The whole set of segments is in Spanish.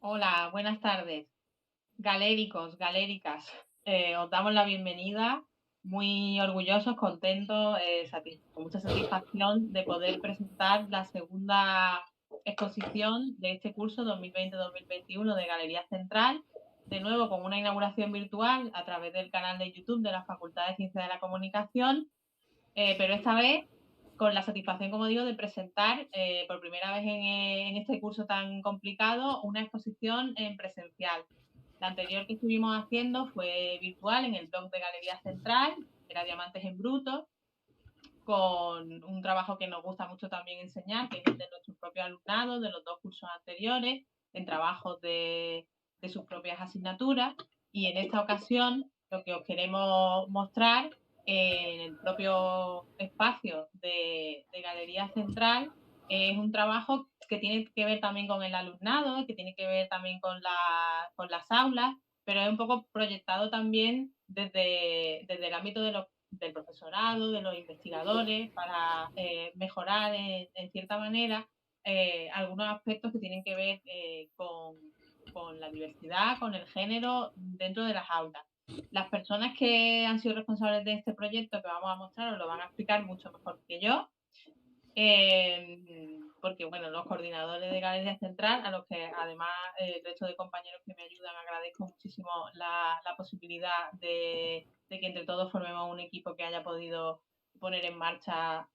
Hola, buenas tardes. Galéricos, galéricas, os damos la bienvenida, muy orgullosos, contentos, con mucha satisfacción de poder presentar la segunda exposición de este curso 2020-2021 de Galería Central, de nuevo con una inauguración virtual a través del canal de YouTube de la Facultad de Ciencias de la Comunicación, pero esta vez con la satisfacción, como digo, de presentar por primera vez en este curso tan complicado una exposición en presencial. La anterior que estuvimos haciendo fue virtual en el blog de Galería Central, era Diamantes en Bruto, con un trabajo que nos gusta mucho también enseñar, que es el de nuestro propio alumnado, de los dos cursos anteriores, en trabajos de sus propias asignaturas. Y en esta ocasión lo que os queremos mostrar en el propio espacio de Galería Central es un trabajo que tiene que ver también con el alumnado, que tiene que ver también con las aulas, pero es un poco proyectado también desde el ámbito del profesorado, de los investigadores, para mejorar en cierta manera algunos aspectos que tienen que ver con la diversidad, con el género dentro de las aulas. Las personas que han sido responsables de este proyecto que vamos a mostrar os lo van a explicar mucho mejor que yo, porque bueno, los coordinadores de Galería Central, a los que además el resto de compañeros que me ayudan, agradezco muchísimo la posibilidad de que entre todos formemos un equipo que haya podido poner en marcha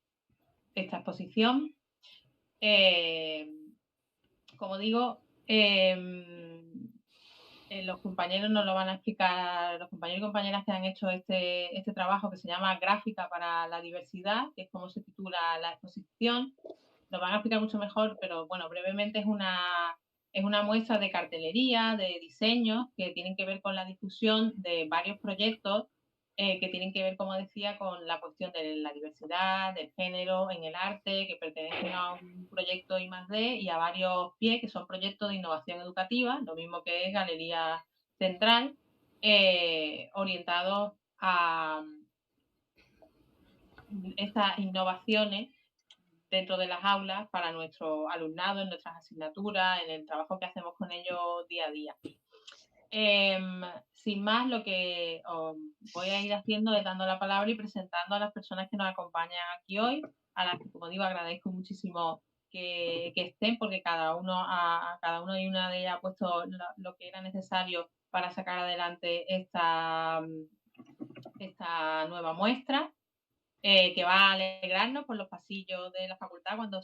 esta exposición. Eh, Como digo, los compañeros nos lo van a explicar, los compañeros y compañeras que han hecho este trabajo que se llama Gráfica para la Diversidad, que es como se titula la exposición. Lo van a explicar mucho mejor, pero bueno, brevemente es una muestra de cartelería, de diseños que tienen que ver con la difusión de varios proyectos que tienen que ver, como decía, con la cuestión de la diversidad, del género en el arte, que pertenecen a un proyecto I+D y a varios pies, que son proyectos de innovación educativa, lo mismo que es Galería Central, orientados a estas innovaciones dentro de las aulas para nuestro alumnado, en nuestras asignaturas, en el trabajo que hacemos con ellos día a día. Sin más, lo que os voy a ir haciendo es dando la palabra y presentando a las personas que nos acompañan aquí hoy, a las que, como digo, agradezco muchísimo que estén, porque cada uno y una de ellas ha puesto lo que era necesario para sacar adelante esta nueva muestra, que va a alegrarnos por los pasillos de la facultad cuando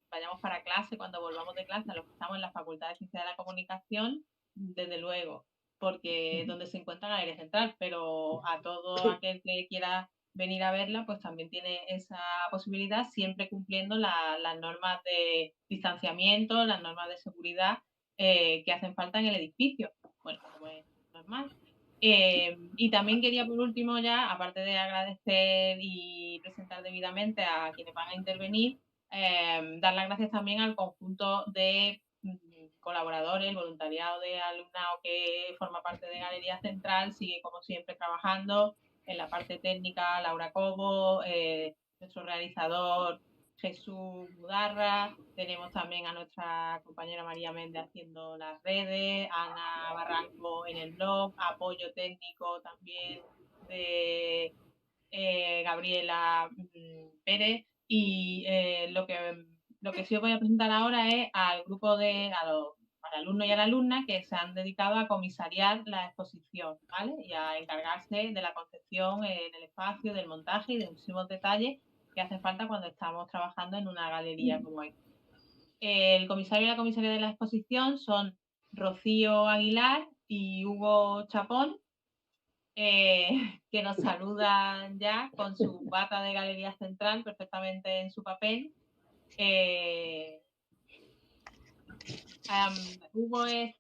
vayamos para clase, cuando volvamos de clase, a los que estamos en la Facultad de Ciencias de la Comunicación, desde luego, porque es donde se encuentra la área central, pero a todo aquel que quiera venir a verla, pues también tiene esa posibilidad, siempre cumpliendo las normas de distanciamiento, las normas de seguridad que hacen falta en el edificio. Bueno, como es normal. Y también quería, por último, ya, aparte de agradecer y presentar debidamente a quienes van a intervenir, dar las gracias también al conjunto de colaboradores, el voluntariado de alumnado que forma parte de Galería Central, sigue como siempre trabajando en la parte técnica, Laura Cobo, nuestro realizador Jesús Mudarra, tenemos también a nuestra compañera María Méndez haciendo las redes, Ana Barranco en el blog, apoyo técnico también de Gabriela Pérez, y lo que sí os voy a presentar ahora es al grupo al alumno y a la alumna que se han dedicado a comisariar la exposición, ¿vale? Y a encargarse de la concepción en el espacio, del montaje y de muchísimos detalles que hacen falta cuando estamos trabajando en una galería como esta. El comisario y la comisaria de la exposición son Rocío Aguilar y Hugo Chapón, eh, que nos saludan ya con su bata de Galería Central perfectamente en su papel. Eh, Hugo es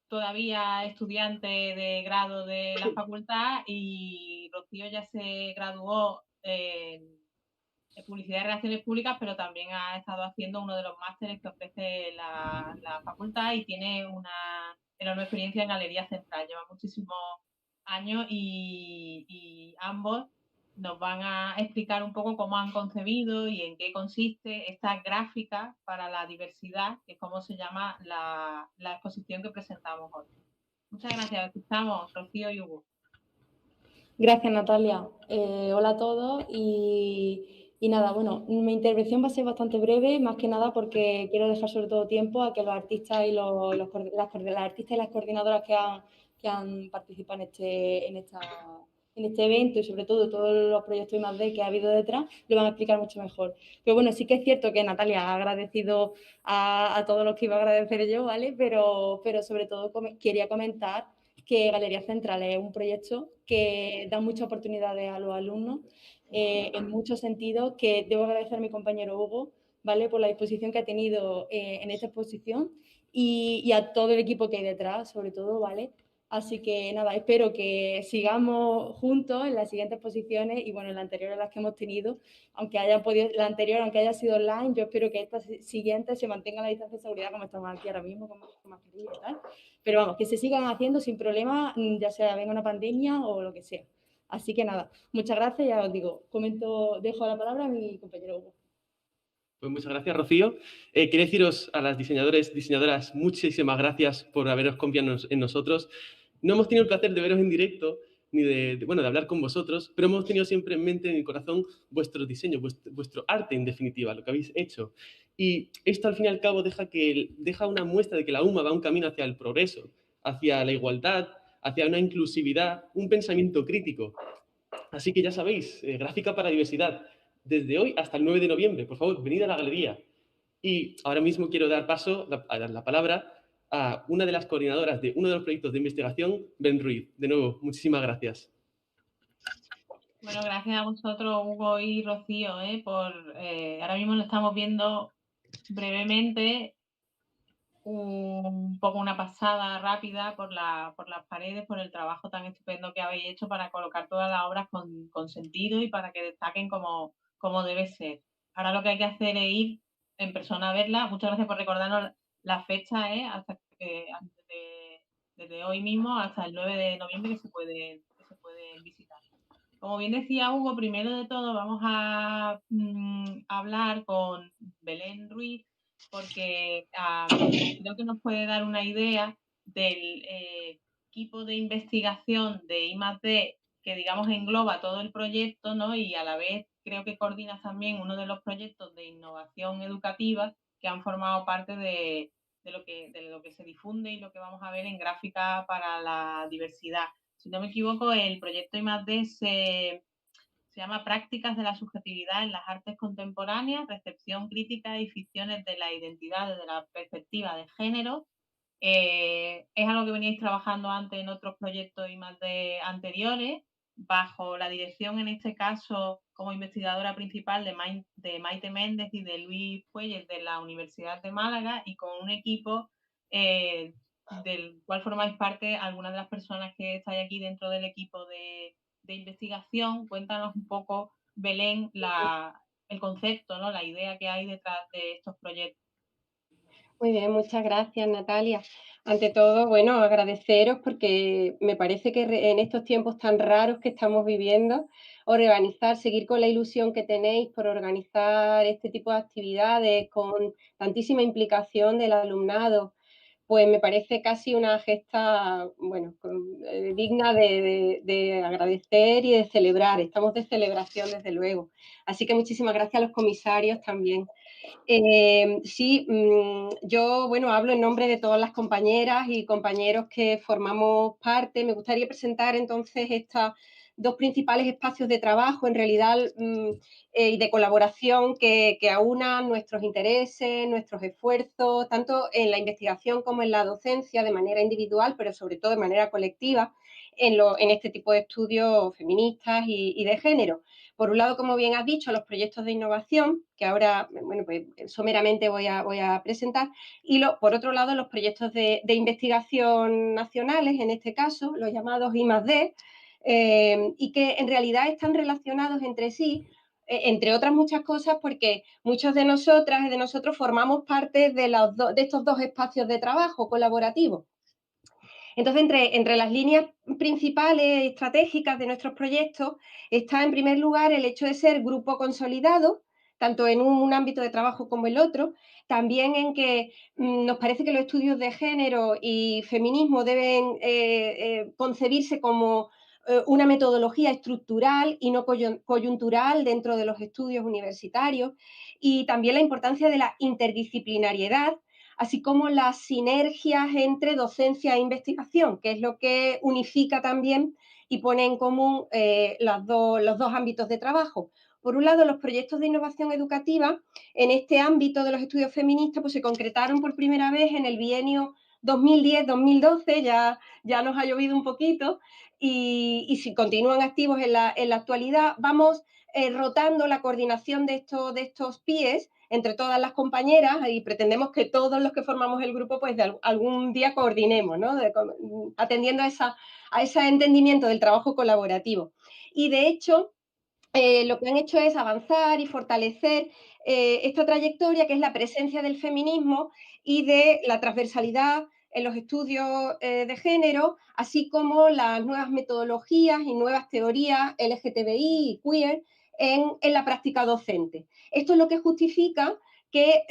todavía estudiante de grado de la facultad y Rocío ya se graduó en Publicidad y Relaciones Públicas, pero también ha estado haciendo uno de los másteres que ofrece la facultad y tiene una enorme experiencia en Galería Central. Lleva muchísimos años y ambos nos van a explicar un poco cómo han concebido y en qué consiste esta gráfica para la diversidad, que es como se llama la exposición que presentamos hoy. Muchas gracias. Estamos, Rocío y Hugo. Gracias, Natalia. Hola a todos y nada, bueno, mi intervención va a ser bastante breve, más que nada porque quiero dejar sobre todo tiempo a que los artistas y las artistas y las coordinadoras que han participado en este evento y sobre todo todos los proyectos I+D que ha habido detrás, lo van a explicar mucho mejor. Pero bueno, sí que es cierto que Natalia ha agradecido a todos los que iba a agradecer yo, ¿vale? Pero sobre todo quería comentar que Galería Central es un proyecto que da muchas oportunidades a los alumnos en muchos sentidos, que debo agradecer a mi compañero Hugo, ¿vale? Por la disposición que ha tenido en esta exposición y a todo el equipo que hay detrás, sobre todo, ¿vale? Así que nada, espero que sigamos juntos en las siguientes exposiciones y bueno, en las anteriores las que hemos tenido, aunque la anterior, aunque haya sido online, yo espero que esta siguiente se mantenga la distancia de seguridad como estamos aquí ahora mismo, con mascarilla y tal. Pero vamos, que se sigan haciendo sin problema, ya sea venga una pandemia o lo que sea. Así que nada, muchas gracias, ya os digo, dejo la palabra a mi compañero Hugo. Pues muchas gracias, Rocío. Quería deciros a las diseñadores, diseñadoras, muchísimas gracias por haberos confiado en nosotros. No hemos tenido el placer de veros en directo, ni de hablar con vosotros, pero hemos tenido siempre en mente, en el corazón, vuestro diseño, vuestro arte, en definitiva, lo que habéis hecho. Y esto, al fin y al cabo, deja una muestra de que la UMA va un camino hacia el progreso, hacia la igualdad, hacia una inclusividad, un pensamiento crítico. Así que ya sabéis, gráfica para diversidad, desde hoy hasta el 9 de noviembre. Por favor, venid a la galería. Y ahora mismo quiero dar paso a dar la palabra a una de las coordinadoras de uno de los proyectos de investigación, Ben Ruiz. De nuevo, muchísimas gracias. Bueno, gracias a vosotros, Hugo y Rocío, por ahora mismo lo estamos viendo brevemente, un poco una pasada rápida por las paredes, por el trabajo tan estupendo que habéis hecho para colocar todas las obras con sentido y para que destaquen como debe ser. Ahora lo que hay que hacer es ir en persona a verla. Muchas gracias por recordarnos la fecha, hasta desde hoy mismo hasta el 9 de noviembre que se puede visitar. Como bien decía Hugo, primero de todo vamos a hablar con Belén Ruiz porque creo que nos puede dar una idea del equipo de investigación de I+D que, digamos, engloba todo el proyecto, ¿no? Y a la vez creo que coordina también uno de los proyectos de innovación educativa que han formado parte de lo que se difunde y lo que vamos a ver en Gráfica para la Diversidad. Si no me equivoco, el proyecto I+D se llama Prácticas de la subjetividad en las artes contemporáneas, recepción crítica y ficciones de la identidad desde la perspectiva de género. Es algo que veníais trabajando antes en otros proyectos I+D anteriores, bajo la dirección, en este caso, como investigadora principal de Maite Méndez y de Luis Puelles de la Universidad de Málaga, y con un equipo del cual formáis parte algunas de las personas que estáis aquí dentro del equipo de investigación. Cuéntanos un poco, Belén, el concepto, ¿no? La idea que hay detrás de estos proyectos. Muy bien, muchas gracias, Natalia. Ante todo, bueno, agradeceros porque me parece que en estos tiempos tan raros que estamos viviendo, seguir con la ilusión que tenéis por organizar este tipo de actividades con tantísima implicación del alumnado, pues me parece casi una gesta, bueno, digna de agradecer y de celebrar. Estamos de celebración, desde luego. Así que muchísimas gracias a los comisarios también. Sí, yo, bueno, hablo en nombre de todas las compañeras y compañeros que formamos parte. Me gustaría presentar entonces estos dos principales espacios de trabajo, en realidad, y de colaboración que aunan nuestros intereses, nuestros esfuerzos, tanto en la investigación como en la docencia, de manera individual, pero sobre todo de manera colectiva, en este tipo de estudios feministas y de género. Por un lado, como bien has dicho, los proyectos de innovación, que ahora, bueno, pues someramente voy a presentar, y por otro lado, los proyectos de investigación nacionales, en este caso, los llamados I+D, y que en realidad están relacionados entre sí, entre otras muchas cosas, porque muchos de nosotras y de nosotros formamos parte de estos dos espacios de trabajo colaborativo. Entonces, entre las líneas principales estratégicas de nuestros proyectos está, en primer lugar, el hecho de ser grupo consolidado, tanto en un ámbito de trabajo como el otro, también en que nos parece que los estudios de género y feminismo deben concebirse como una metodología estructural y no coyuntural dentro de los estudios universitarios, y también la importancia de la interdisciplinariedad, así como las sinergias entre docencia e investigación, que es lo que unifica también y pone en común los dos ámbitos de trabajo. Por un lado, los proyectos de innovación educativa en este ámbito de los estudios feministas pues, se concretaron por primera vez en el bienio 2010-2012, ya nos ha llovido un poquito, y si continúan activos en la actualidad. Vamos rotando la coordinación de estos PIEs entre todas las compañeras y pretendemos que todos los que formamos el grupo pues algún día coordinemos, ¿no? Atendiendo a ese entendimiento del trabajo colaborativo. Y de hecho, lo que han hecho es avanzar y fortalecer esta trayectoria, que es la presencia del feminismo y de la transversalidad en los estudios de género, así como las nuevas metodologías y nuevas teorías LGTBI y queer en la práctica docente. Esto es lo que justifica que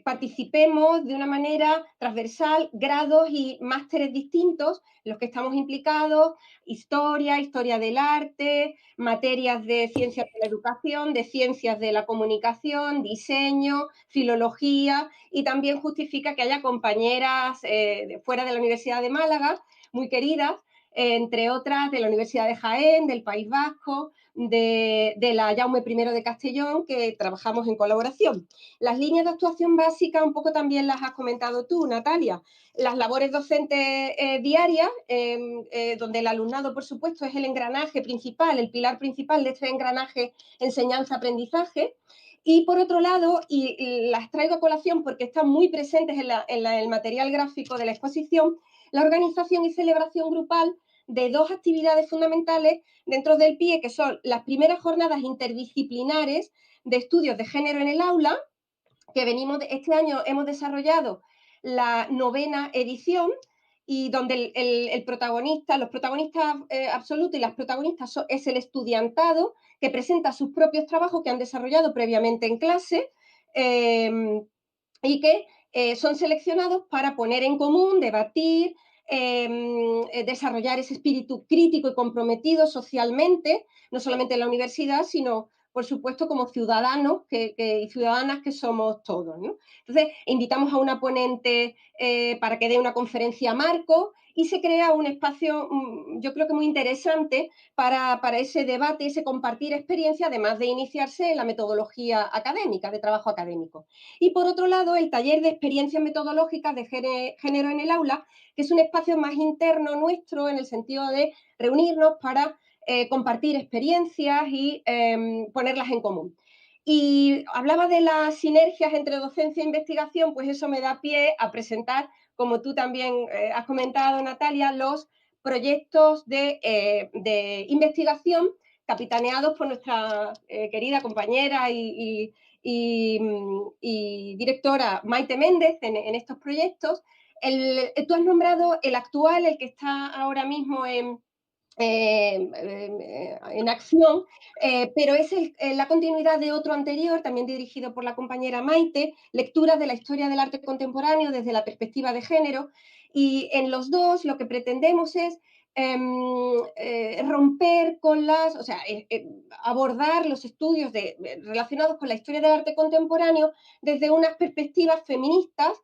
participemos de una manera transversal, grados y másteres distintos en los que estamos implicados: historia del arte, materias de ciencias de la educación, de ciencias de la comunicación, diseño, filología, y también justifica que haya compañeras fuera de la Universidad de Málaga, muy queridas, entre otras de la Universidad de Jaén, del País Vasco, de la Jaume I de Castellón, que trabajamos en colaboración. Las líneas de actuación básicas un poco también las has comentado tú, Natalia. Las labores docentes diarias, donde el alumnado, por supuesto, es el engranaje principal, el pilar principal de este engranaje enseñanza-aprendizaje. Y por otro lado, y las traigo a colación porque están muy presentes en el material gráfico de la exposición, la organización y celebración grupal de dos actividades fundamentales dentro del PIE, que son las primeras jornadas interdisciplinares de estudios de género en el aula, que este año hemos desarrollado la 9ª edición, y donde los protagonistas absolutos y las protagonistas es el estudiantado, que presenta sus propios trabajos que han desarrollado previamente en clase y que son seleccionados para poner en común, debatir, desarrollar ese espíritu crítico y comprometido socialmente, no solamente en la universidad, sino, por supuesto, como ciudadanos y ciudadanas que somos todos, ¿no? Entonces, invitamos a una ponente para que dé una conferencia marco, y se crea un espacio, yo creo que muy interesante para ese debate, ese compartir experiencia, además de iniciarse en la metodología académica, de trabajo académico. Y por otro lado, el taller de experiencias metodológicas de género en el aula, que es un espacio más interno nuestro, en el sentido de reunirnos para compartir experiencias y ponerlas en común. Y hablaba de las sinergias entre docencia e investigación, pues eso me da pie a presentar, como tú también has comentado, Natalia, los proyectos de investigación capitaneados por nuestra querida compañera y directora Maite Méndez en estos proyectos. Tú has nombrado el actual, el que está ahora mismo en acción, pero es la continuidad de otro anterior, también dirigido por la compañera Maite, Lecturas de la historia del arte contemporáneo desde la perspectiva de género, y en los dos lo que pretendemos es romper con abordar los estudios relacionados con la historia del arte contemporáneo desde unas perspectivas feministas,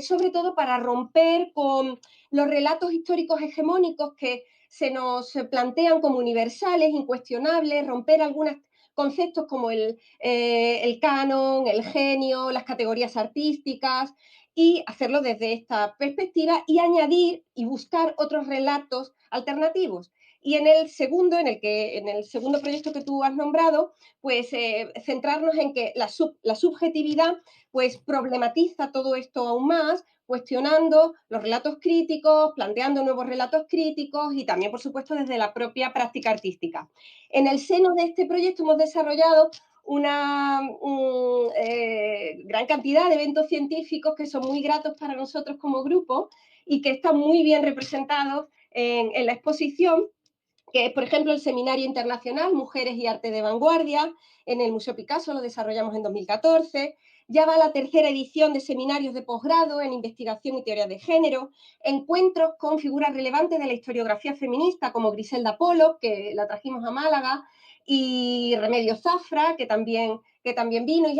sobre todo para romper con los relatos históricos hegemónicos que se nos plantean como universales, incuestionables, romper algunos conceptos como el canon, el genio, las categorías artísticas, y hacerlo desde esta perspectiva y añadir y buscar otros relatos alternativos. Y en el segundo proyecto que tú has nombrado, pues centrarnos en que la subjetividad pues problematiza todo esto aún más, cuestionando los relatos críticos, planteando nuevos relatos críticos y también, por supuesto, desde la propia práctica artística. En el seno de este proyecto hemos desarrollado una gran cantidad de eventos científicos que son muy gratos para nosotros como grupo, y que están muy bien representados en la exposición, que es, por ejemplo, el Seminario Internacional Mujeres y Arte de Vanguardia, en el Museo Picasso, lo desarrollamos en 2014, ya va la tercera edición de seminarios de posgrado en investigación y teoría de género, encuentros con figuras relevantes de la historiografía feminista, como Griselda Pollock, que la trajimos a Málaga, y Remedios Zafra, que también vino, y,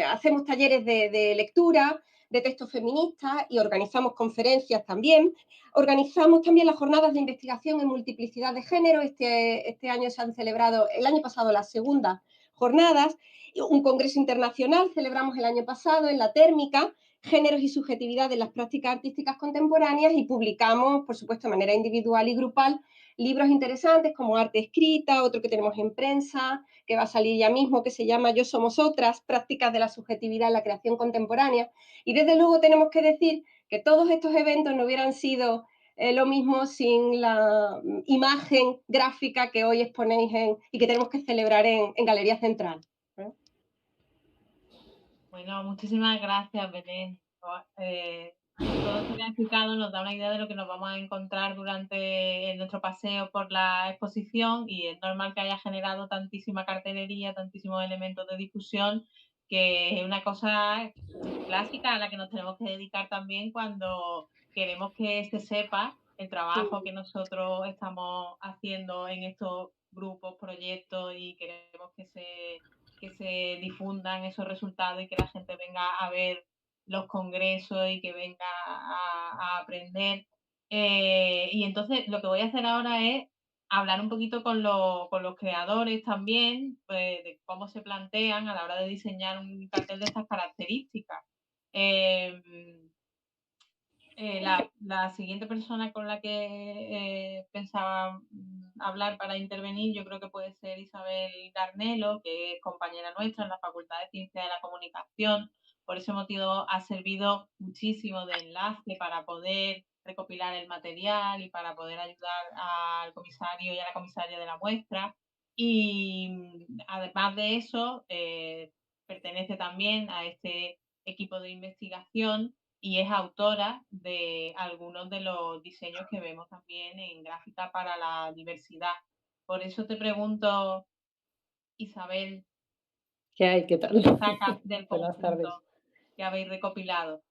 hacemos talleres de lectura, de textos feministas y organizamos conferencias también. Organizamos también las jornadas de investigación en multiplicidad de género. Este año se han celebrado, el año pasado, las segundas jornadas. Un congreso internacional celebramos el año pasado en la térmica, géneros y subjetividad en las prácticas artísticas contemporáneas, y publicamos, por supuesto, de manera individual y grupal, libros interesantes como Arte Escrita, otro que tenemos en prensa, que va a salir ya mismo, que se llama Yo Somos Otras, prácticas de la subjetividad en la creación contemporánea. Y desde luego tenemos que decir que todos estos eventos no hubieran sido lo mismo sin la imagen gráfica que hoy exponéis y que tenemos que celebrar en Galería Central. Bueno, muchísimas gracias, Belén. Todo esto que has explicado nos da una idea de lo que nos vamos a encontrar durante nuestro paseo por la exposición, y es normal que haya generado tantísima cartelería, tantísimos elementos de difusión, que es una cosa clásica a la que nos tenemos que dedicar también cuando queremos que se sepa el trabajo que nosotros estamos haciendo en estos grupos, proyectos, y queremos que se difundan esos resultados y que la gente venga a ver los congresos y que venga a aprender. Y entonces lo que voy a hacer ahora es hablar un poquito con los creadores también, pues, de cómo se plantean a la hora de diseñar un cartel de estas características. La siguiente persona con la que pensaba hablar para intervenir, yo creo que puede ser Isabel Garnelo, que es compañera nuestra en la Facultad de Ciencias de la Comunicación. Por ese motivo ha servido muchísimo de enlace para poder recopilar el material y para poder ayudar al comisario y a la comisaria de la muestra. Y además de eso, pertenece también a este equipo de investigación y es autora de algunos de los diseños que vemos también en Gráfica para la Diversidad. Por eso te pregunto, Isabel, ¿qué hay? ¿Qué tal? ¿qué sacas del Buenas tardes. conjunto que habéis recopilado?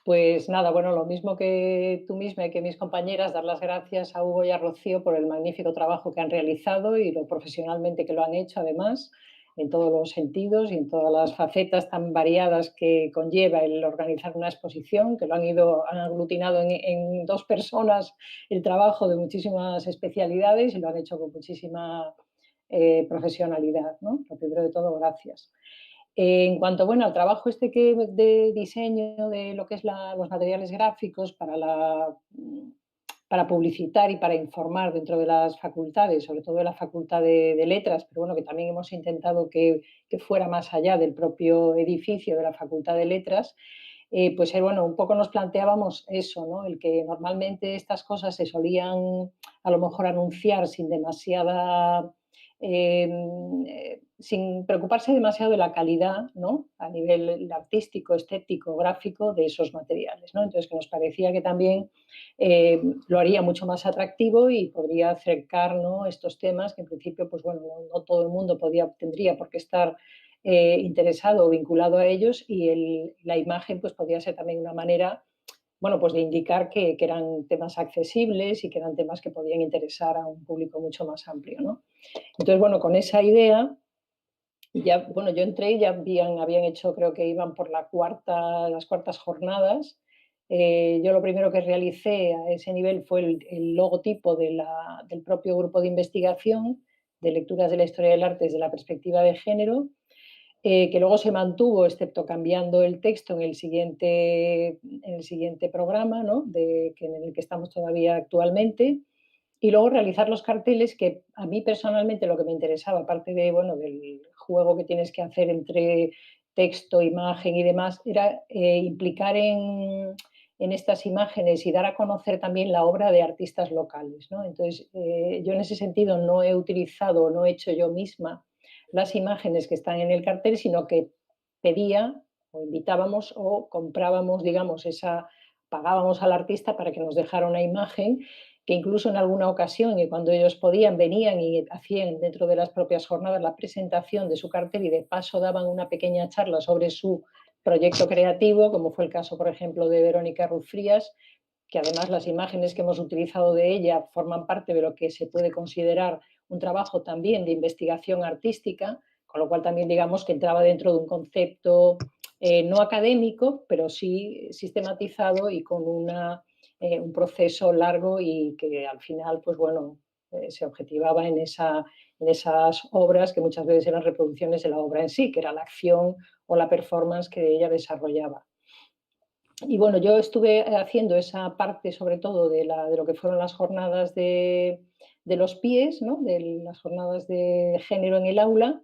Pues nada, bueno, lo mismo que tú misma y que mis compañeras, dar las gracias a Hugo y a Rocío por el magnífico trabajo que han realizado y lo profesionalmente que lo han hecho, además, en todos los sentidos y en todas las facetas tan variadas que conlleva el organizar una exposición, que han aglutinado en 2 personas el trabajo de muchísimas especialidades y lo han hecho con muchísima profesionalidad, ¿no? Lo primero de todo, gracias. En cuanto, bueno, al trabajo de diseño de lo que es los materiales gráficos para publicitar y para informar dentro de las facultades, sobre todo de la Facultad de Letras, pero bueno, que también hemos intentado que fuera más allá del propio edificio de la Facultad de Letras, pues bueno, un poco nos planteábamos eso, ¿no? El que normalmente estas cosas se solían a lo mejor anunciar sin demasiada... sin preocuparse demasiado de la calidad, ¿no? A nivel artístico, estético, gráfico de esos materiales, ¿no? Entonces, que nos parecía que también lo haría mucho más atractivo y podría acercar, ¿no?, estos temas que en principio, pues bueno, no todo el mundo tendría por qué estar interesado o vinculado a ellos, y la imagen pues podría ser también una manera, bueno, pues de indicar que eran temas accesibles y que eran temas que podían interesar a un público mucho más amplio, ¿no? Entonces, bueno, con esa idea, ya, bueno, yo entré y ya habían hecho, creo que iban por las cuartas jornadas. Yo lo primero que realicé a ese nivel fue el logotipo del propio grupo de investigación de lecturas de la historia del arte desde la perspectiva de género, que luego se mantuvo, excepto cambiando el texto en el siguiente programa, ¿no?, en el que estamos todavía actualmente. Y luego realizar los carteles, que a mí personalmente lo que me interesaba, aparte de, bueno, del juego que tienes que hacer entre texto, imagen y demás, era implicar en estas imágenes y dar a conocer también la obra de artistas locales, ¿no? Entonces, yo en ese sentido no he utilizado, no he hecho yo misma las imágenes que están en el cartel, sino que pedía o invitábamos o comprábamos, digamos, esa pagábamos al artista para que nos dejara una imagen, que incluso en alguna ocasión, y cuando ellos podían, venían y hacían dentro de las propias jornadas la presentación de su cartel y de paso daban una pequeña charla sobre su proyecto creativo, como fue el caso, por ejemplo, de Verónica Ruz Frías, que además las imágenes que hemos utilizado de ella forman parte de lo que se puede considerar un trabajo también de investigación artística, con lo cual también digamos que entraba dentro de un concepto no académico, pero sí sistematizado y con un proceso largo y que al final, pues bueno, se objetivaba en esas obras que muchas veces eran reproducciones de la obra en sí, que era la acción o la performance que ella desarrollaba. Y bueno, yo estuve haciendo esa parte sobre todo de lo que fueron las jornadas de los pies, ¿no? De las jornadas de género en el aula.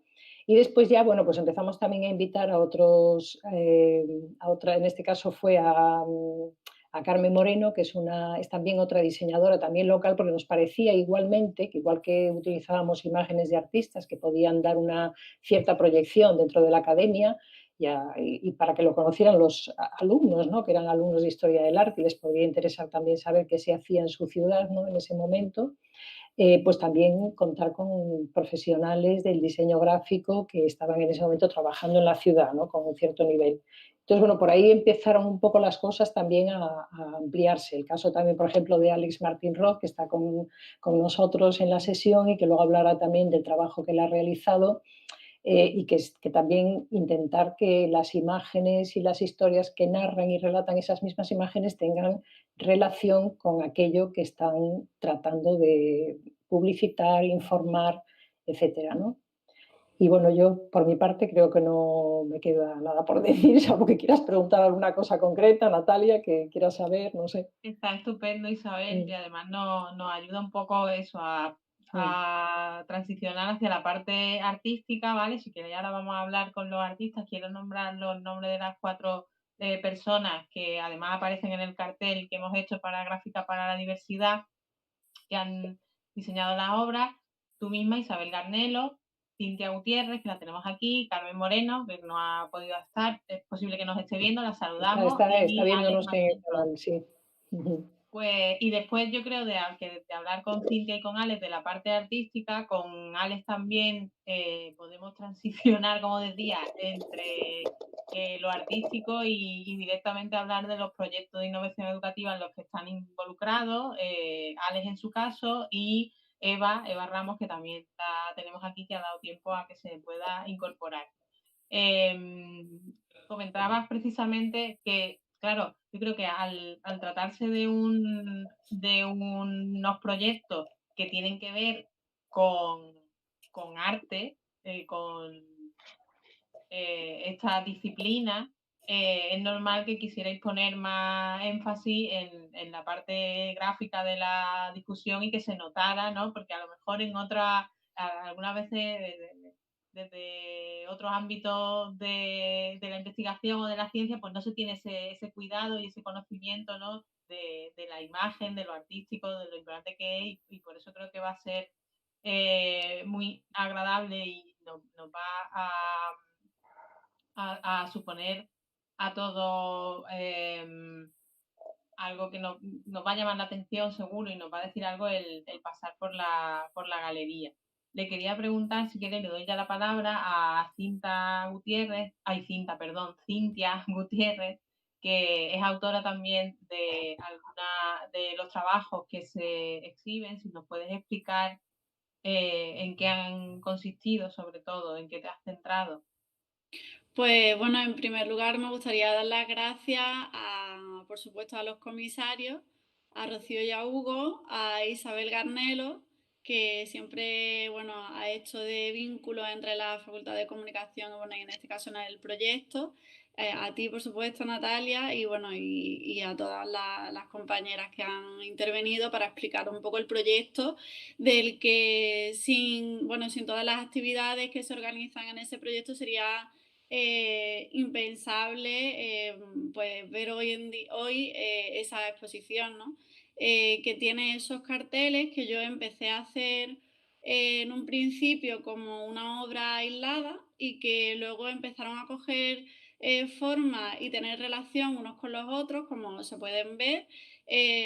Y después ya, bueno, pues empezamos también a invitar a otros, en este caso fue a Carmen Moreno, que es también otra diseñadora, también local, porque nos parecía igualmente, que igual que utilizábamos imágenes de artistas que podían dar una cierta proyección dentro de la academia, y para que lo conocieran los alumnos, ¿no? Que eran alumnos de Historia del Arte y les podría interesar también saber qué se hacía en su ciudad, ¿no? En ese momento, pues también contar con profesionales del diseño gráfico que estaban en ese momento trabajando en la ciudad, ¿no? Con un cierto nivel. Entonces, bueno, por ahí empezaron un poco las cosas también a ampliarse. El caso también, por ejemplo, de Alex Martín Roth, que está con nosotros en la sesión y que luego hablará también del trabajo que él ha realizado. Y que también intentar que las imágenes y las historias que narran y relatan esas mismas imágenes tengan relación con aquello que están tratando de publicitar, informar, etcétera, ¿no? Y bueno, yo por mi parte creo que no me queda nada por decir, salvo que quieras preguntar alguna cosa concreta, Natalia, que quieras saber, no sé. Está estupendo, Isabel, y además nos ayuda un poco eso a transicionar hacia la parte artística, ¿vale? Si queréis ahora vamos a hablar con los artistas, quiero nombrar los nombres de las 4 personas que además aparecen en el cartel que hemos hecho para Gráfica para la Diversidad, que han diseñado las obras, tú misma, Isabel Garnelo, Cintia Gutiérrez, que la tenemos aquí, Carmen Moreno, que no ha podido estar, es posible que nos esté viendo, la saludamos. Está y viéndonos Alex en el canal, sí. Pues, y después yo creo de hablar con Cintia y con Alex de la parte artística, con Alex también podemos transicionar, como decía, entre lo artístico y directamente hablar de los proyectos de innovación educativa en los que están involucrados, Alex en su caso y Eva Ramos, que también la tenemos aquí, que ha dado tiempo a que se pueda incorporar. Comentabas precisamente que, claro, yo creo que al tratarse de unos proyectos que tienen que ver con arte, con esta disciplina, es normal que quisierais poner más énfasis en la parte gráfica de la discusión y que se notara, ¿no? Porque a lo mejor algunas veces desde otros ámbitos de la investigación o de la ciencia, pues no se tiene ese cuidado y ese conocimiento, ¿no? De la imagen, de lo artístico, de lo importante que es, y por eso creo que va a ser muy agradable y nos va a suponer a todos algo que nos va a llamar la atención seguro y nos va a decir algo el pasar por la galería. Le quería preguntar, si quiere, le doy ya la palabra a Cintia Gutiérrez, que es autora también de de los trabajos que se exhiben. Si nos puedes explicar en qué han consistido, sobre todo, en qué te has centrado. Pues bueno, en primer lugar me gustaría dar las gracias por supuesto, a los comisarios, a Rocío y a Hugo, a Isabel Garnelo, que siempre bueno, ha hecho de vínculo entre la Facultad de Comunicación y en este caso en el proyecto, a ti por supuesto, Natalia, y bueno, y a todas las compañeras que han intervenido para explicar un poco el proyecto, del que sin todas las actividades que se organizan en ese proyecto sería impensable pues ver hoy esa exposición, ¿no? Que tiene esos carteles que yo empecé a hacer en un principio como una obra aislada y que luego empezaron a coger forma y tener relación unos con los otros, como se pueden ver,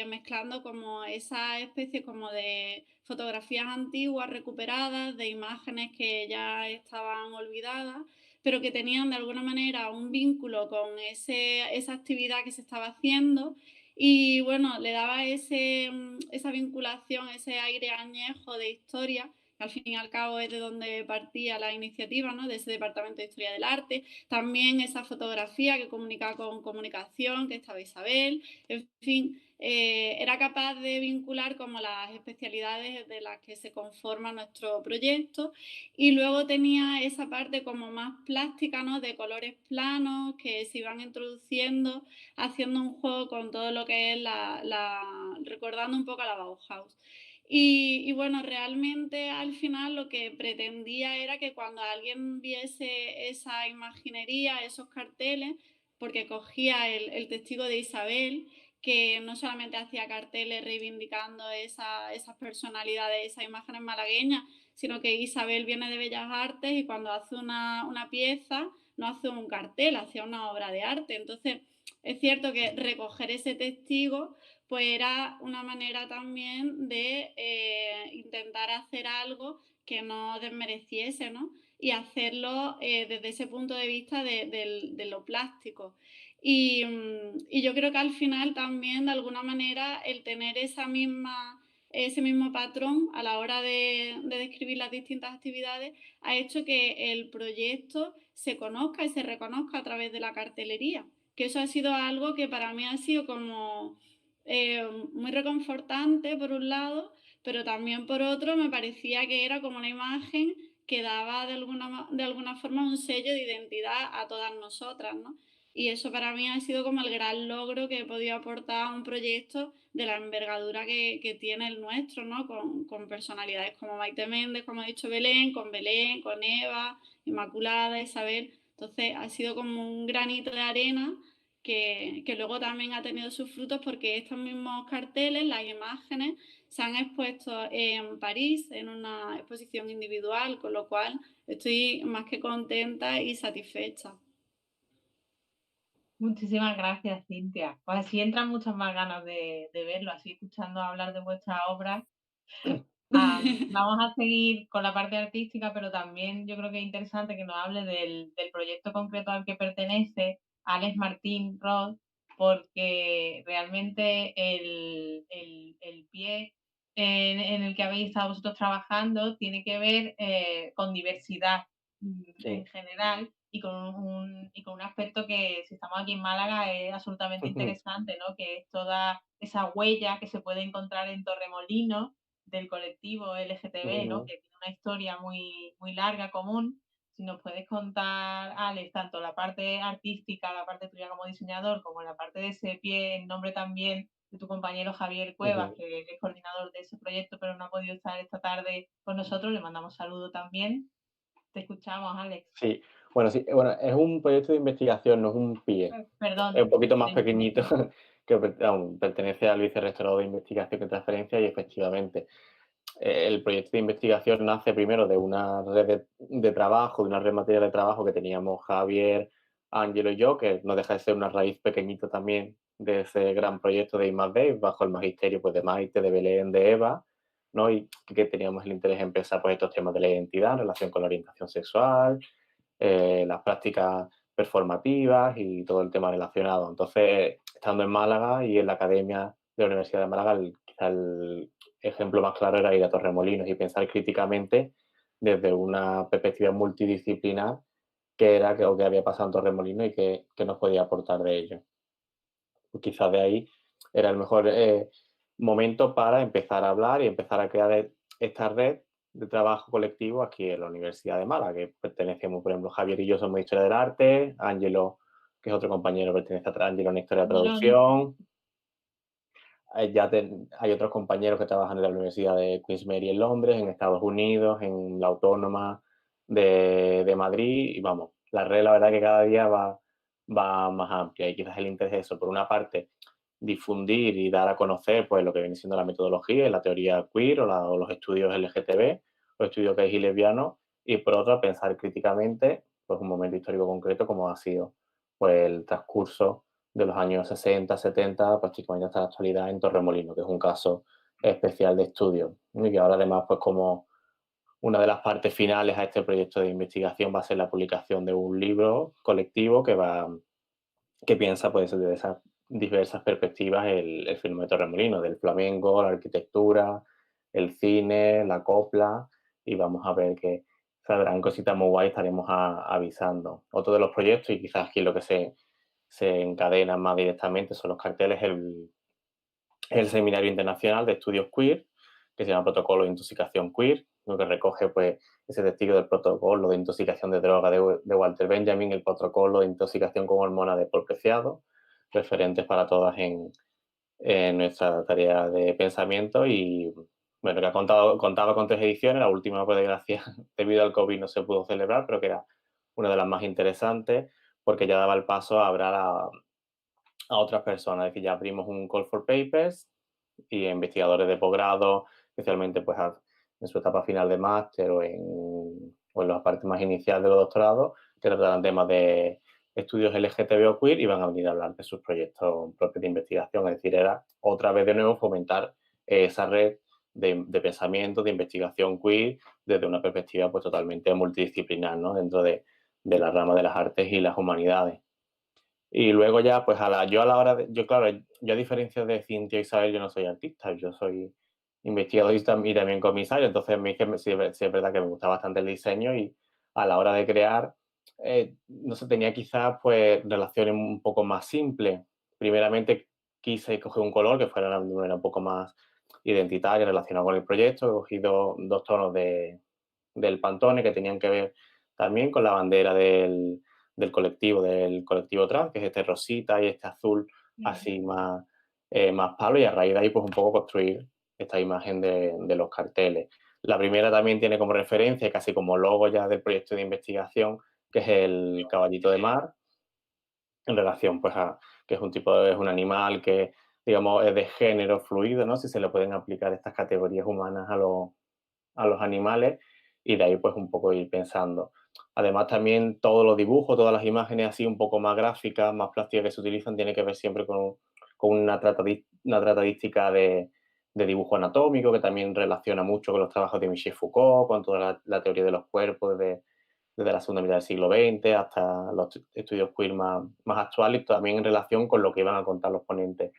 mezclando como esa especie como de fotografías antiguas recuperadas, de imágenes que ya estaban olvidadas, pero que tenían de alguna manera un vínculo con esa actividad que se estaba haciendo. Y bueno, le daba esa vinculación, ese aire añejo de historia, que al fin y al cabo es de donde partía la iniciativa, ¿no? De ese Departamento de Historia del Arte. También esa fotografía que comunicaba con comunicación, que estaba Isabel, en fin, era capaz de vincular como las especialidades de las que se conforma nuestro proyecto, y luego tenía esa parte como más plástica, ¿no? De colores planos que se iban introduciendo, haciendo un juego con todo lo que es recordando un poco a la Bauhaus. Y bueno, realmente al final lo que pretendía era que cuando alguien viese esa imaginería, esos carteles, porque cogía el testigo de Isabel, que no solamente hacía carteles reivindicando esas personalidades, esas imágenes malagueñas, sino que Isabel viene de Bellas Artes y cuando hace una pieza no hace un cartel, hacía una obra de arte. Entonces, es cierto que recoger ese testigo pues era una manera también de intentar hacer algo que no desmereciese, ¿no? Y hacerlo desde ese punto de vista de lo plástico. Y yo creo que al final también, de alguna manera, el tener ese mismo patrón a la hora de describir las distintas actividades ha hecho que el proyecto se conozca y se reconozca a través de la cartelería, que eso ha sido algo que para mí ha sido como muy reconfortante por un lado, pero también por otro me parecía que era como una imagen que daba de alguna forma un sello de identidad a todas nosotras, ¿no? Y eso para mí ha sido como el gran logro que he podido aportar a un proyecto de la envergadura que tiene el nuestro, ¿no? Con personalidades como Maite Méndez, como ha dicho Belén, con Eva, Inmaculada, Isabel. Entonces ha sido como un granito de arena que luego también ha tenido sus frutos, porque estos mismos carteles, las imágenes, se han expuesto en París en una exposición individual, con lo cual estoy más que contenta y satisfecha. Muchísimas gracias, Cintia. Pues así entran muchas más ganas de verlo, así escuchando hablar de vuestra obra. Vamos a seguir con la parte artística, pero también yo creo que es interesante que nos hable del proyecto concreto al que pertenece Alex Martín Roth, porque realmente el pie en el que habéis estado vosotros trabajando tiene que ver con diversidad en general y con un aspecto que, si estamos aquí en Málaga, es absolutamente interesante, ¿no? Que es toda esa huella que se puede encontrar en Torremolinos del colectivo LGTB, ¿no? Que tiene una historia muy, muy larga, común. Si nos puedes contar, Alex, tanto la parte artística, la parte tuya como diseñador, como la parte de ese pie, en nombre también de tu compañero Javier Cuevas, que es coordinador de ese proyecto, pero no ha podido estar esta tarde con nosotros. Le mandamos saludo también. Te escuchamos, Alex. Sí, bueno, es un proyecto de investigación, no es un PIE. Perdón. Es un poquito más pequeñito, que pertenece al Vicerrectorado de Investigación y Transferencia, y efectivamente el proyecto de investigación nace primero de una red de trabajo, de una red material de trabajo que teníamos Javier, Ángelo y yo, que no deja de ser una raíz pequeñita también de ese gran proyecto de I+D, bajo el magisterio pues, de Maite, de Belén, de Eva, ¿no? Y que teníamos el interés en pensar pues, estos temas de la identidad en relación con la orientación sexual, las prácticas performativas y todo el tema relacionado. Entonces, estando en Málaga y en la Academia de la Universidad de Málaga, quizá el ejemplo más claro era ir a Torremolinos y pensar críticamente desde una perspectiva multidisciplinar qué era lo que había pasado en Torremolinos y qué nos podía aportar de ello. Pues quizás de ahí era el mejor momento para empezar a hablar y empezar a crear esta red de trabajo colectivo aquí en la Universidad de Málaga, que pertenecemos, por ejemplo, Javier y yo somos de Historia del Arte, Ángelo, que es otro compañero, pertenece a Ángelo en Historia de Traducción. Hay otros compañeros que trabajan en la Universidad de Queen's Mary en Londres, en Estados Unidos, en la Autónoma de Madrid, y vamos, la red la verdad que cada día va más amplia, y quizás el interés es eso, por una parte, difundir y dar a conocer pues lo que viene siendo la metodología y la teoría queer o los estudios LGTB, los estudios gays y lesbianos, y por otra pensar críticamente pues un momento histórico concreto como ha sido pues el transcurso de los años 60, 70, prácticamente hasta la actualidad en Torremolinos, que es un caso especial de estudio. Y que ahora además, pues como una de las partes finales a este proyecto de investigación va a ser la publicación de un libro colectivo que piensa pues, desde esas diversas perspectivas el fenómeno de Torremolinos, del flamenco, la arquitectura, el cine, la copla, y vamos a ver que saldrán cositas muy guay, estaremos avisando. Otro de los proyectos, y quizás aquí lo que se encadena más directamente son los carteles, el Seminario Internacional de Estudios Queer, que se llama Protocolo de Intoxicación Queer, lo que recoge pues ese testigo del protocolo de intoxicación de droga de Walter Benjamin, el protocolo de intoxicación con hormona de Paul Preciado, referentes para todas en nuestra tarea de pensamiento. Y bueno, que contaba con 3 ediciones, la última por desgracia debido al COVID no se pudo celebrar, pero que era una de las más interesantes porque ya daba el paso a hablar a otras personas, es decir, ya abrimos un call for papers y investigadores de posgrado, especialmente pues en su etapa final de máster o en la parte más inicial de los doctorados, que tratarán temas de estudios LGTB o queer y van a venir a hablar de sus proyectos propios de investigación. Es decir, era otra vez de nuevo fomentar esa red de pensamiento, de investigación queer desde una perspectiva pues totalmente multidisciplinar, ¿no? Dentro de la rama de las artes y las humanidades. Y luego ya, pues yo a diferencia de Cintia y Isabel, yo no soy artista, yo soy investigador y también comisario, entonces a mí sí es verdad que me gusta bastante el diseño y a la hora de crear, no sé, tenía quizás pues relaciones un poco más simples. Primeramente quise coger un color que fuera de manera un poco más identitaria relacionado con el proyecto, he cogido 2 tonos del Pantone que tenían que ver también con la bandera del colectivo trans, que es este rosita y este azul así más palo, y a raíz de ahí pues un poco construir esta imagen de los carteles. La primera también tiene como referencia, casi como logo ya del proyecto de investigación, que es el caballito de mar, en relación pues a que es un animal que digamos es de género fluido, ¿no? Si se le pueden aplicar estas categorías humanas a los animales, y de ahí pues un poco ir pensando. Además también todos los dibujos, todas las imágenes así un poco más gráficas, más plásticas que se utilizan, tiene que ver siempre con una tratadística de dibujo anatómico que también relaciona mucho con los trabajos de Michel Foucault, con toda la teoría de los cuerpos desde la segunda mitad del siglo XX hasta los estudios queer más actuales, y también en relación con lo que iban a contar los ponentes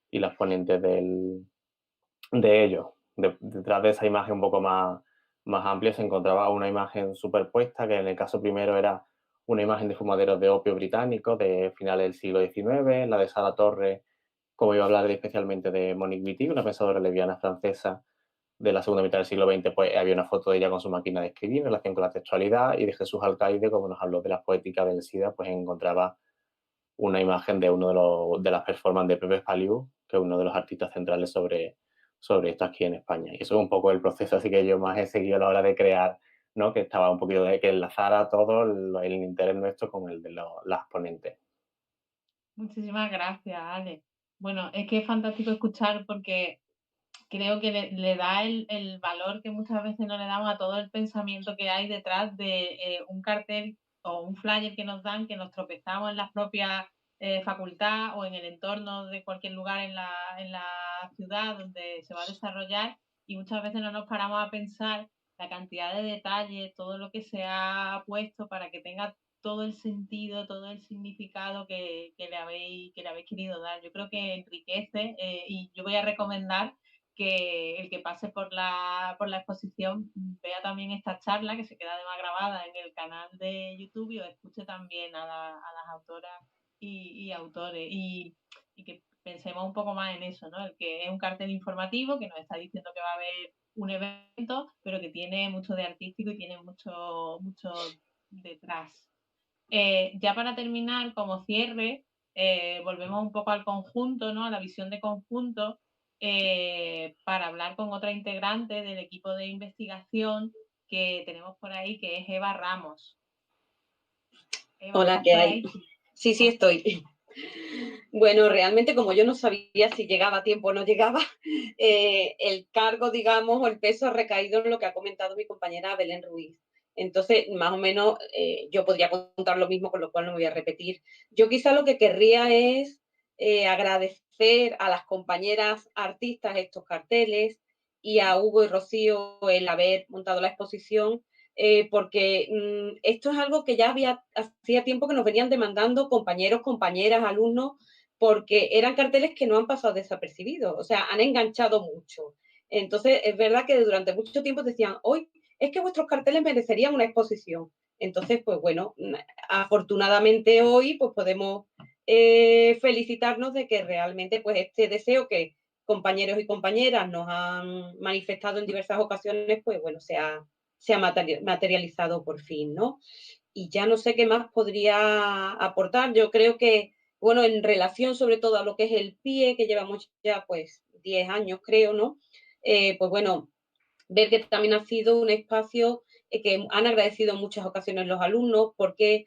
y las ponentes de ellos. Detrás de esa imagen un poco más amplia se encontraba una imagen superpuesta, que en el caso primero era una imagen de fumaderos de opio británicos de finales del siglo XIX, la de Sara Torres, como iba a hablar especialmente de Monique Wittig, una pensadora lesbiana francesa de la segunda mitad del siglo XX, pues había una foto de ella con su máquina de escribir en relación con la textualidad, y de Jesús Alcaide, como nos habló de la poética del SIDA, pues encontraba una imagen de uno de las performances de Pepe Spaliu, que es uno de los artistas centrales sobre esto aquí en España. Y eso es un poco el proceso, así que yo más he seguido a la hora de crear, ¿no? Que estaba un poquito de que enlazara todo el interés nuestro con el de las ponentes. Muchísimas gracias, Ale. Bueno, es que es fantástico escuchar porque creo que le da el valor que muchas veces no le damos a todo el pensamiento que hay detrás de un cartel o un flyer que nos dan, que nos tropezamos en la propia facultad o en el entorno de cualquier lugar en la ciudad donde se va a desarrollar, y muchas veces no nos paramos a pensar la cantidad de detalles, todo lo que se ha puesto para que tenga todo el sentido, todo el significado que le habéis querido dar. Yo creo que enriquece, y yo voy a recomendar que el que pase por la exposición vea también esta charla, que se queda además grabada en el canal de YouTube, y os escuche también a las autoras y autores, y que pensemos un poco más en eso, ¿no? El que es un cartel informativo que nos está diciendo que va a haber un evento, pero que tiene mucho de artístico y tiene mucho detrás. Ya para terminar, como cierre, volvemos un poco al conjunto, ¿no? A la visión de conjunto, para hablar con otra integrante del equipo de investigación que tenemos por ahí, que es Eva Ramos. Eva, hola, ¿qué hay? Sí, estoy. Bueno, realmente como yo no sabía si llegaba a tiempo o no llegaba, el cargo, digamos, o el peso ha recaído en lo que ha comentado mi compañera Belén Ruiz. Entonces, más o menos, yo podría contar lo mismo, con lo cual no me voy a repetir. Yo quizá lo que querría es agradecer a las compañeras artistas estos carteles y a Hugo y Rocío el haber montado la exposición, porque esto es algo que ya hacía tiempo que nos venían demandando compañeros, compañeras, alumnos, porque eran carteles que no han pasado desapercibidos, o sea, han enganchado mucho. Entonces, es verdad que durante mucho tiempo decían, hoy es que vuestros carteles merecerían una exposición. Entonces, pues bueno, afortunadamente hoy pues podemos felicitarnos de que realmente pues este deseo que compañeros y compañeras nos han manifestado en diversas ocasiones, pues bueno, se ha materializado por fin, ¿no? Y ya no sé qué más podría aportar. Yo creo que, bueno, en relación sobre todo a lo que es el PIE, que llevamos ya pues 10 años, creo, ¿no? Pues bueno, ver que también ha sido un espacio que han agradecido en muchas ocasiones los alumnos, porque,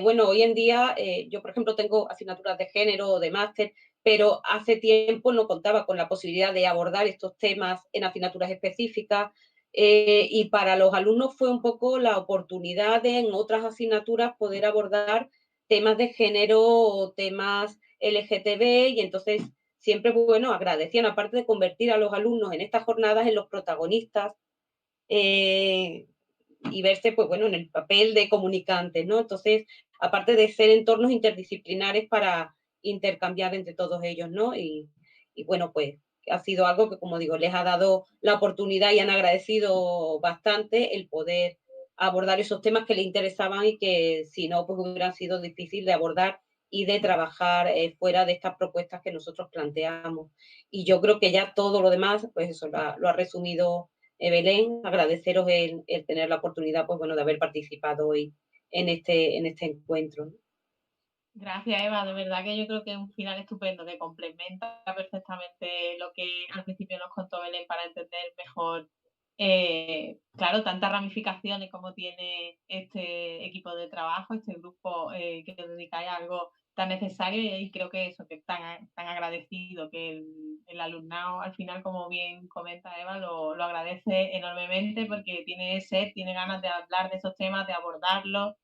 bueno, hoy en día yo, por ejemplo, tengo asignaturas de género o de máster, pero hace tiempo no contaba con la posibilidad de abordar estos temas en asignaturas específicas, y para los alumnos fue un poco la oportunidad de en otras asignaturas poder abordar temas de género o temas LGTB, y entonces siempre, bueno, agradecían, aparte de convertir a los alumnos en estas jornadas en los protagonistas, y verse, pues bueno, en el papel de comunicantes, ¿no? Entonces, aparte de ser entornos interdisciplinares para intercambiar entre todos ellos, ¿no? Y bueno, pues ha sido algo que, como digo, les ha dado la oportunidad y han agradecido bastante el poder abordar esos temas que les interesaban y que si no, pues hubieran sido difíciles de abordar y de trabajar fuera de estas propuestas que nosotros planteamos. Y yo creo que ya todo lo demás, pues eso lo ha resumido Belén. Agradeceros el tener la oportunidad, pues bueno, de haber participado hoy en este encuentro, ¿no? Gracias, Eva. De verdad que yo creo que es un final estupendo que complementa perfectamente lo que al principio nos contó Belén para entender mejor, claro, tantas ramificaciones como tiene este equipo de trabajo, este grupo que os dedicáis a algo tan necesario, y creo que eso, que es tan agradecido, que el alumnado al final, como bien comenta Eva, lo agradece enormemente porque tiene sed, tiene ganas de hablar de esos temas, de abordarlos,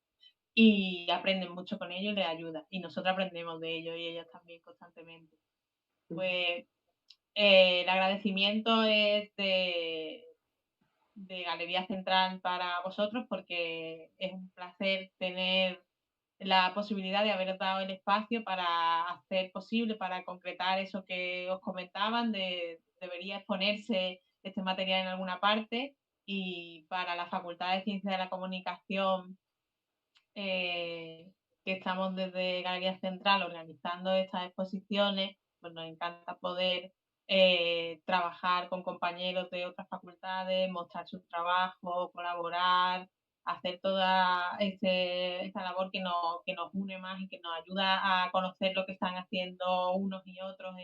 y aprenden mucho con ellos y les ayuda. Y nosotros aprendemos de ellos y ellos también constantemente. Pues el agradecimiento es de Galería Central para vosotros, porque es un placer tener la posibilidad de haberos dado el espacio para hacer posible, para concretar eso que os comentaban, debería exponerse este material en alguna parte, y para la Facultad de Ciencias de la Comunicación, que estamos desde Galería Central organizando estas exposiciones, pues nos encanta poder trabajar con compañeros de otras facultades, mostrar sus trabajos, colaborar, hacer toda esta labor que nos une más y que nos ayuda a conocer lo que están haciendo unos y otros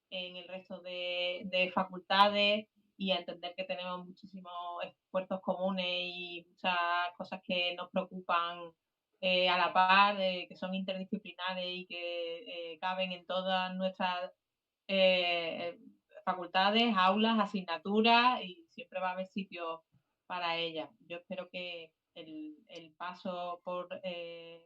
en el resto de facultades, y a entender que tenemos muchísimos esfuerzos comunes y muchas cosas que nos preocupan a la par, que son interdisciplinares y que caben en todas nuestras eh, facultades, aulas, asignaturas, y siempre va a haber sitio para ellas. Yo espero que el paso por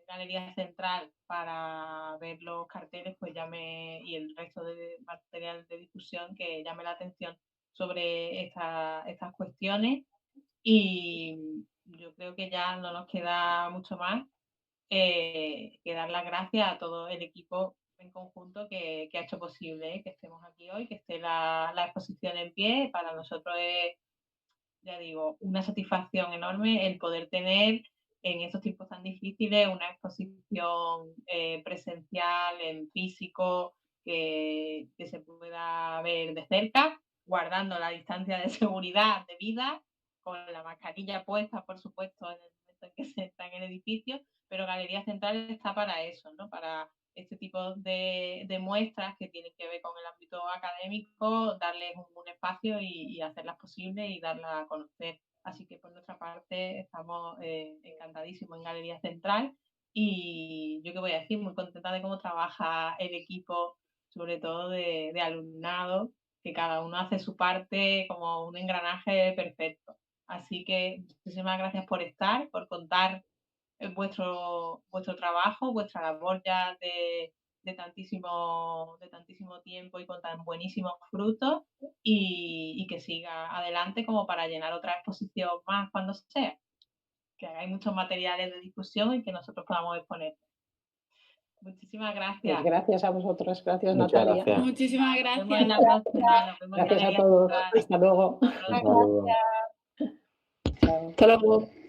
Galería Central para ver los carteles pues y el resto de material de difusión, que llame la atención sobre estas cuestiones. Y yo creo que ya no nos queda mucho más que dar las gracias a todo el equipo en conjunto que ha hecho posible que estemos aquí hoy, que esté la exposición en pie. Para nosotros es, ya digo, una satisfacción enorme el poder tener en estos tiempos tan difíciles una exposición presencial, en físico, que se pueda ver de cerca, guardando la distancia de seguridad debida, con la mascarilla puesta, por supuesto, en el momento en que se está en el edificio, pero Galería Central está para eso, ¿no? Para este tipo de muestras que tienen que ver con el ámbito académico, darles un espacio y hacerlas posibles y darlas a conocer. Así que por nuestra parte estamos encantadísimos en Galería Central, y yo qué voy a decir, muy contenta de cómo trabaja el equipo, sobre todo de alumnado, que cada uno hace su parte como un engranaje perfecto. Así que muchísimas gracias por estar, por contar vuestro trabajo, vuestra labor ya de tantísimo tiempo y con tan buenísimos frutos, y que siga adelante como para llenar otra exposición más cuando sea, que hagáis muchos materiales de difusión y que nosotros podamos exponer. Muchísimas gracias. Pues gracias a vosotros, gracias Muchas Natalia. gracias. Muchísimas Nos gracias. vemos en la próxima. Nos vemos en Gracias a Galería todos. Central. Hasta luego. Un saludo. Chao. Hasta luego.